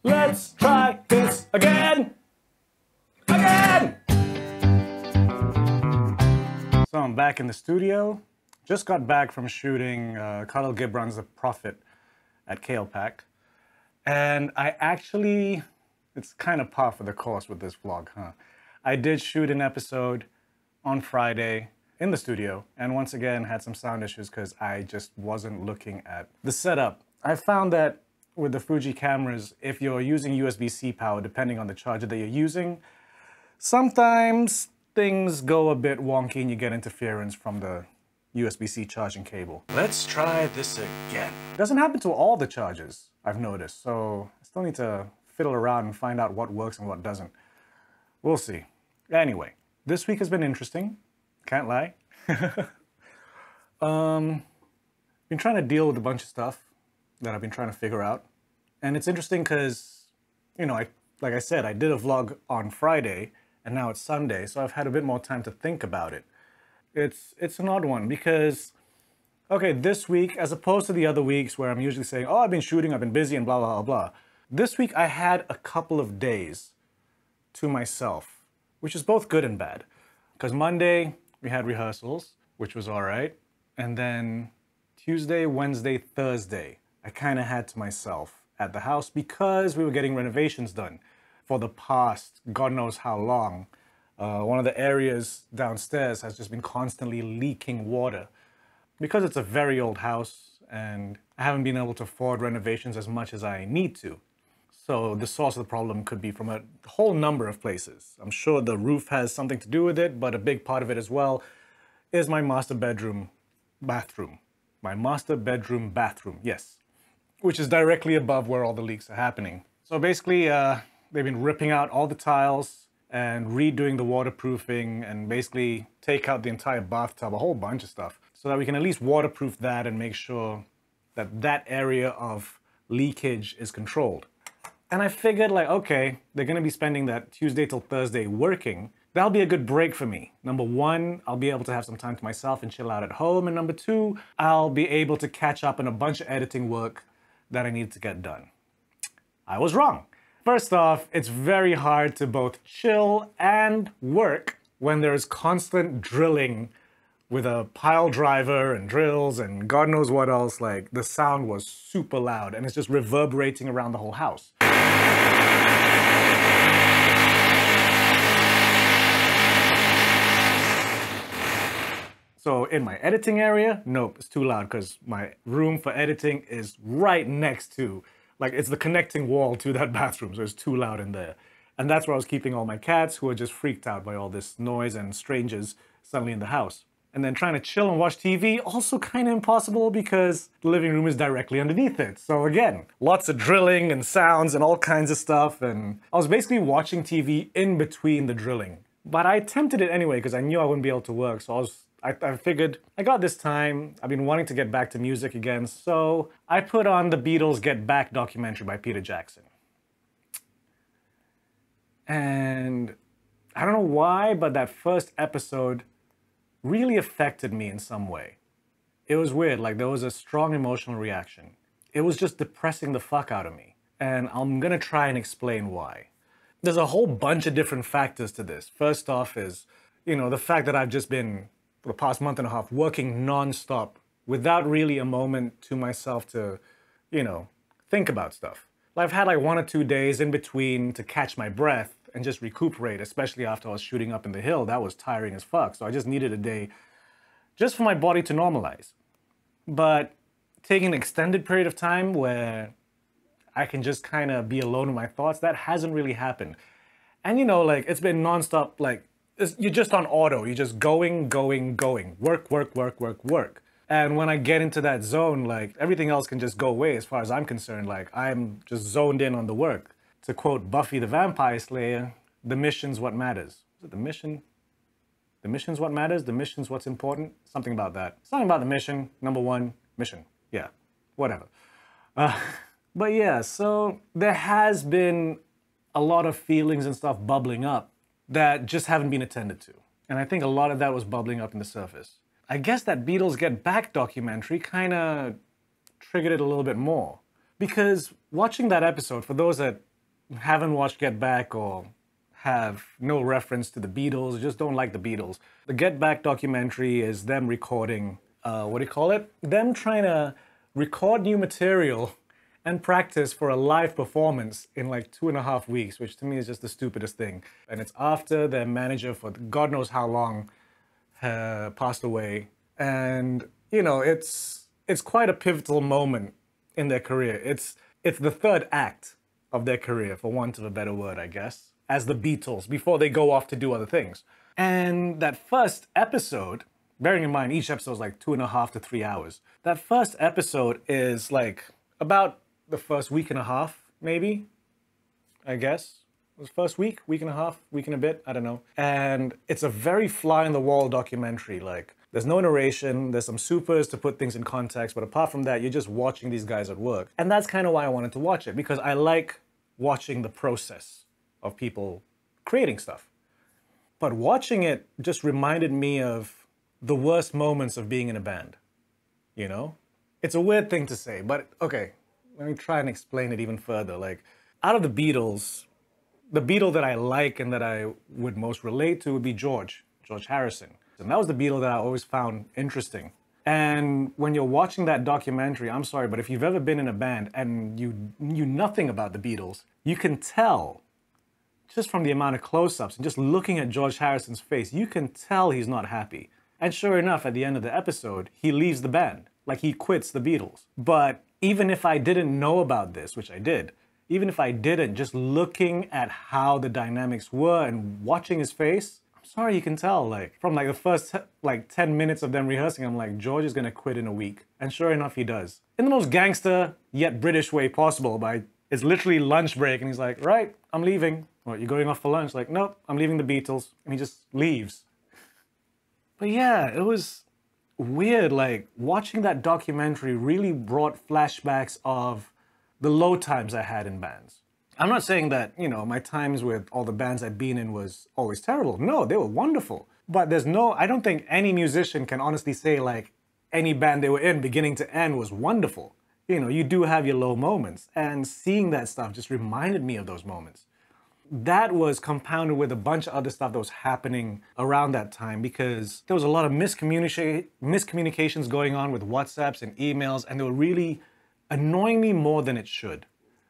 Let's try this again! Again! So I'm back in the studio. Just got back from shooting Khalil Gibran's The Prophet at KLPAC. And I actually, it's kind of par for the course with this vlog, huh? I did shoot an episode on Friday in the studio, and once again had some sound issues because I just wasn't looking at the setup. I found that with the Fuji cameras, if you're using USB-C power, depending on the charger that you're using, sometimes things go a bit wonky and you get interference from the USB-C charging cable. Let's try this again. It doesn't happen to all the chargers, I've noticed, so I still need to fiddle around and find out what works and what doesn't. We'll see. Anyway, this week has been interesting, can't lie. Been trying to deal with a bunch of stuff that I've been trying to figure out. And it's interesting because, you know, like I said, I did a vlog on Friday and now it's Sunday, so I've had a bit more time to think about it. It's an odd one because, okay, this week, as opposed to the other weeks where I'm usually saying, oh, I've been shooting, I've been busy and blah, blah, blah, blah. This week I had a couple of days to myself, which is both good and bad. Because Monday we had rehearsals, which was all right. And then Tuesday, Wednesday, Thursday, I kind of had to myself at the house because we were getting renovations done for the past God knows how long. One of the areas downstairs has just been constantly leaking water because it's a very old house and I haven't been able to afford renovations as much as I need to. So the source of the problem could be from a whole number of places. I'm sure the roof has something to do with it, but a big part of it as well is my master bedroom bathroom. My master bedroom bathroom, yes. Which is directly above where all the leaks are happening. So basically, they've been ripping out all the tiles and redoing the waterproofing and basically take out the entire bathtub, a whole bunch of stuff, so that we can at least waterproof that and make sure that that area of leakage is controlled. And I figured like, okay, they're gonna be spending that Tuesday till Thursday working. That'll be a good break for me. Number one, I'll be able to have some time to myself and chill out at home. And number two, I'll be able to catch up on a bunch of editing work that I needed to get done. I was wrong. First off, it's very hard to both chill and work when there's constant drilling with a pile driver and drills and God knows what else. Like, the sound was super loud and it's just reverberating around the whole house. So in my editing area, nope, it's too loud because my room for editing is right next to, like, it's the connecting wall to that bathroom, so it's too loud in there. And that's where I was keeping all my cats who are just freaked out by all this noise and strangers suddenly in the house. And then trying to chill and watch TV, also kind of impossible because the living room is directly underneath it. So again, lots of drilling and sounds and all kinds of stuff. And I was basically watching TV in between the drilling. But I attempted it anyway because I knew I wouldn't be able to work. So I figured I got this time. I've been wanting to get back to music again. So I put on the Beatles Get Back documentary by Peter Jackson. And I don't know why, but that first episode really affected me in some way. It was weird, like there was a strong emotional reaction. It was just depressing the fuck out of me. And I'm gonna try and explain why. There's a whole bunch of different factors to this. First off is, you know, the fact that I've just been, for the past month and a half, working non-stop without really a moment to myself to, you know, think about stuff. I've had like 1 or 2 days in between to catch my breath and just recuperate, especially after I was shooting up in the hill. That was tiring as fuck. So I just needed a day just for my body to normalize. But taking an extended period of time where I can just kind of be alone with my thoughts, that hasn't really happened. And you know, like, it's been nonstop, like, you're just on auto. You're just going, going, going. Work, work, work, work, work. And when I get into that zone, like, everything else can just go away as far as I'm concerned. Like, I'm just zoned in on the work. To quote Buffy the Vampire Slayer, the mission's what matters. Is it the mission? The mission's what matters? The mission's what's important? Something about that. Something about the mission. Number one, mission. Yeah, whatever. But yeah, so there has been a lot of feelings and stuff bubbling up that just haven't been attended to. And I think a lot of that was bubbling up in the surface. I guess that Beatles Get Back documentary kind of triggered it a little bit more. Because watching that episode, for those that haven't watched Get Back or have no reference to the Beatles, just don't like the Beatles. The Get Back documentary is them recording, what do you call it? Them trying to record new material and practice for a live performance in like 2.5 weeks, which to me is just the stupidest thing. And it's after their manager for God knows how long passed away. And, you know, it's quite a pivotal moment in their career. It's the third act of their career, for want of a better word, I guess, as the Beatles, before they go off to do other things. And that first episode, bearing in mind each episode is like 2.5 to 3 hours, that first episode is like about the first week and a half, maybe, I guess. It was first week and a half, week and a bit, I don't know. And it's a very fly-on-the-wall documentary. Like, there's no narration, there's some supers to put things in context, but apart from that, you're just watching these guys at work. And that's kind of why I wanted to watch it, because I like watching the process of people creating stuff. But watching it just reminded me of the worst moments of being in a band, you know? It's a weird thing to say, but okay, let me try and explain it even further. Like, out of the Beatles, the Beatle that I like and that I would most relate to would be George Harrison. And that was the Beatle that I always found interesting. And when you're watching that documentary, I'm sorry, but if you've ever been in a band and you knew nothing about the Beatles, you can tell, just from the amount of close-ups and just looking at George Harrison's face, you can tell he's not happy. And sure enough, at the end of the episode, he leaves the band. Like, he quits the Beatles. But even if I didn't know about this, which I did, even if I didn't, just looking at how the dynamics were and watching his face, I'm sorry, you can tell, like, from like the first 10 minutes of them rehearsing, I'm like, George is gonna quit in a week. And sure enough, he does. In the most gangster yet British way possible, but it's literally lunch break and he's like, right, I'm leaving. What, you going off for lunch? Like, nope, I'm leaving the Beatles. And he just leaves. But yeah, it was weird. Like, watching that documentary really brought flashbacks of the low times I had in bands. I'm not saying that, you know, my times with all the bands I've been in was always terrible. No, they were wonderful. But I don't think any musician can honestly say like any band they were in beginning to end was wonderful. You know, you do have your low moments. And seeing that stuff just reminded me of those moments. That was compounded with a bunch of other stuff that was happening around that time, because there was a lot of miscommunications going on with WhatsApps and emails, and they were really annoying me more than it should.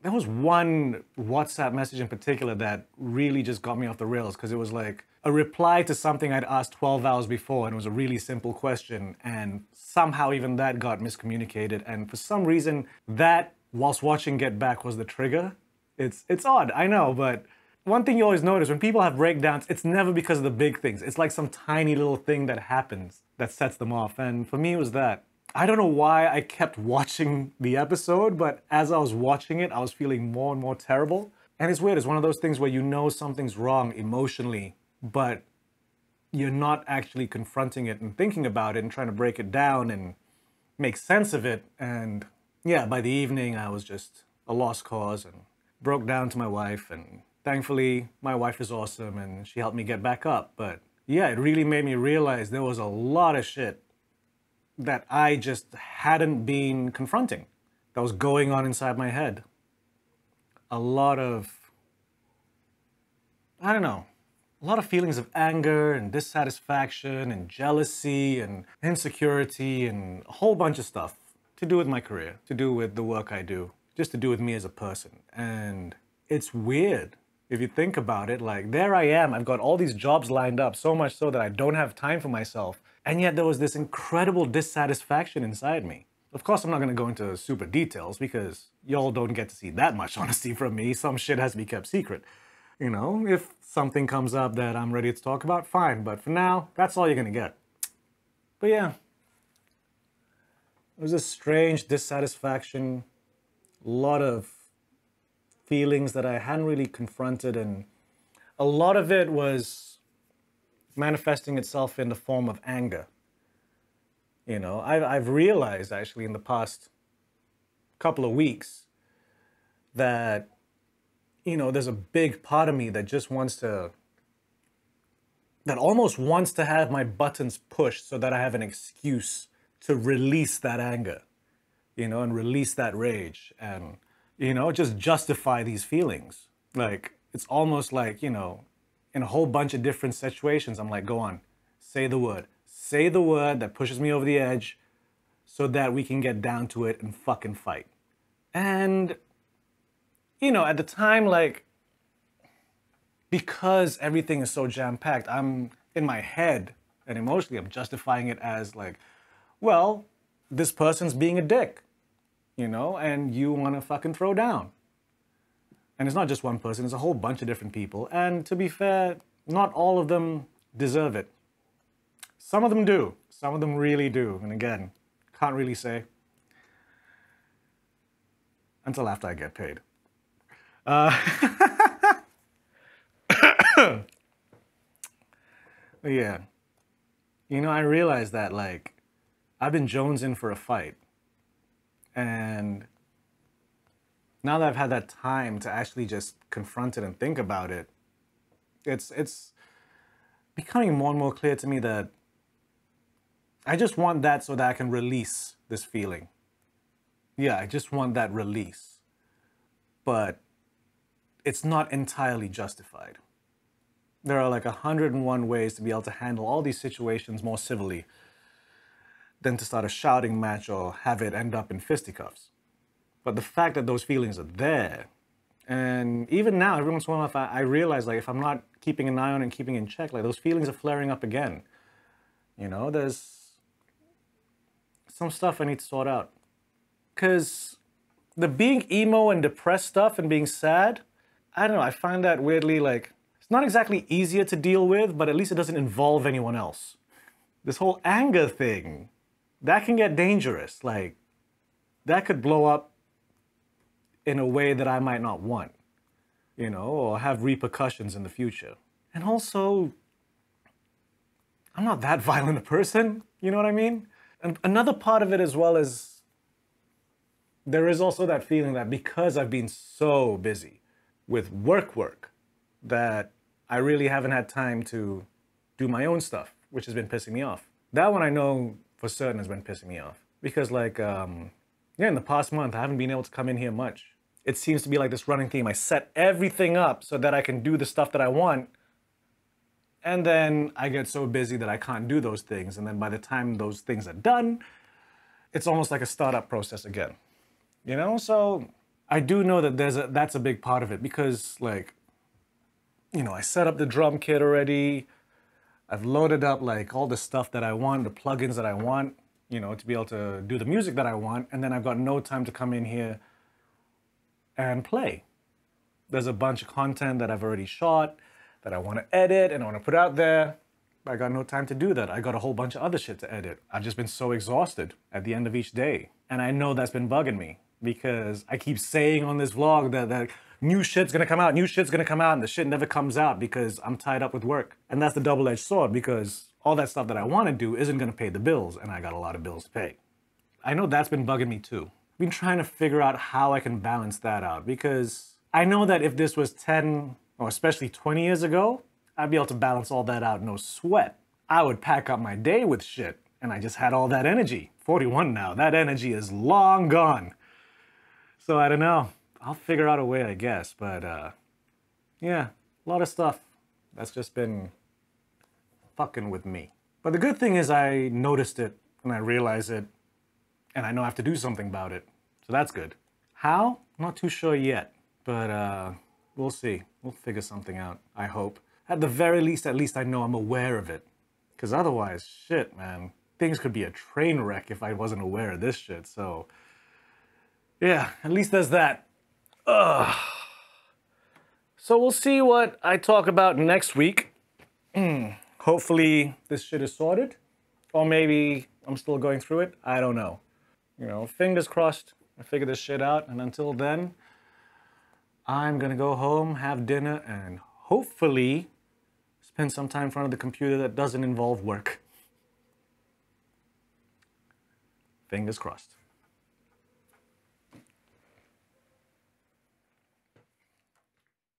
There was one WhatsApp message in particular that really just got me off the rails, because it was like a reply to something I'd asked 12 hours before, and it was a really simple question, and somehow even that got miscommunicated, and for some reason that, whilst watching Get Back, was the trigger. It's odd, I know, but one thing you always notice when people have breakdowns, it's never because of the big things. It's like some tiny little thing that happens that sets them off, and for me it was that. I don't know why I kept watching the episode, but as I was watching it, I was feeling more and more terrible. And it's weird, it's one of those things where you know something's wrong emotionally, but you're not actually confronting it and thinking about it and trying to break it down and make sense of it. And yeah, by the evening, I was just a lost cause and broke down to my wife. And thankfully, my wife is awesome and she helped me get back up. But yeah, it really made me realize there was a lot of shit that I just hadn't been confronting, that was going on inside my head. A lot of, I don't know, a lot of feelings of anger and dissatisfaction and jealousy and insecurity and a whole bunch of stuff to do with my career, to do with the work I do, just to do with me as a person. And it's weird. If you think about it, like, there I am, I've got all these jobs lined up, so much so that I don't have time for myself. And yet there was this incredible dissatisfaction inside me. Of course, I'm not going to go into super details because y'all don't get to see that much honesty from me. Some shit has to be kept secret. You know, if something comes up that I'm ready to talk about, fine. But for now, that's all you're going to get. But yeah, it was a strange dissatisfaction, a lot of feelings that I hadn't really confronted, and a lot of it was manifesting itself in the form of anger. You know, I've realized actually in the past couple of weeks that, you know, there's a big part of me that just wants to, that almost wants to have my buttons pushed so that I have an excuse to release that anger, you know, and release that rage and, you know, just justify these feelings. Like, it's almost like, you know, in a whole bunch of different situations, I'm like, go on, say the word. Say the word that pushes me over the edge so that we can get down to it and fucking fight. And, you know, at the time, like, because everything is so jam-packed, I'm in my head and emotionally, I'm justifying it as like, well, this person's being a dick, you know, and you want to fucking throw down. And it's not just one person, it's a whole bunch of different people. And to be fair, not all of them deserve it. Some of them do. Some of them really do. And again, can't really say. Until after I get paid. Yeah. You know, I realized that, like, I've been jonesing for a fight. And now that I've had that time to actually just confront it and think about it, it's becoming more and more clear to me that I just want that so that I can release this feeling. Yeah, I just want that release. But it's not entirely justified. There are like 101 ways to be able to handle all these situations more civilly than to start a shouting match or have it end up in fisticuffs. But the fact that those feelings are there, and even now, every once in a while, I realize, like, if I'm not keeping an eye on and keeping in check, like, those feelings are flaring up again. You know, there's some stuff I need to sort out. Because the being emo and depressed stuff and being sad, I don't know, I find that weirdly, like, it's not exactly easier to deal with, but at least it doesn't involve anyone else. This whole anger thing, that can get dangerous. Like, that could blow up in a way that I might not want, you know, or have repercussions in the future. And also, I'm not that violent a person, you know what I mean? And another part of it as well is, there is also that feeling that because I've been so busy with work, that I really haven't had time to do my own stuff, which has been pissing me off. That one I know for certain has been pissing me off. Because like, yeah, in the past month, I haven't been able to come in here much. It seems to be like this running theme. I set everything up so that I can do the stuff that I want. And then I get so busy that I can't do those things. And then by the time those things are done, it's almost like a startup process again. You know, so I do know that that's a big part of it because, like, you know, I set up the drum kit already. I've loaded up like all the stuff that I want, the plugins that I want, you know, to be able to do the music that I want. And then I've got no time to come in here and play. There's a bunch of content that I've already shot that I want to edit and I want to put out there. But I got no time to do that. I got a whole bunch of other shit to edit. I've just been so exhausted at the end of each day. And I know that's been bugging me because I keep saying on this vlog that new shit's gonna come out, new shit's gonna come out, and the shit never comes out because I'm tied up with work. And that's the double-edged sword because all that stuff that I want to do isn't gonna pay the bills, and I got a lot of bills to pay. I know that's been bugging me too. I've been trying to figure out how I can balance that out because I know that if this was 10 or especially 20 years ago, I'd be able to balance all that out, no sweat. I would pack up my day with shit, and I just had all that energy. 41 now, that energy is long gone. So I don't know. I'll figure out a way, I guess, but yeah, a lot of stuff that's just been fucking with me. But the good thing is I noticed it and I realized it and I know I have to do something about it. So that's good. How? Not too sure yet, but we'll see. We'll figure something out, I hope. At the very least, at least I know I'm aware of it. Because otherwise, shit, man, things could be a train wreck if I wasn't aware of this shit, so yeah, at least there's that. Ugh. So we'll see what I talk about next week. Hopefully this shit is sorted. Or maybe I'm still going through it. I don't know. You know, fingers crossed I figure this shit out. And until then, I'm gonna go home, have dinner, and hopefully spend some time in front of the computer that doesn't involve work. Fingers crossed.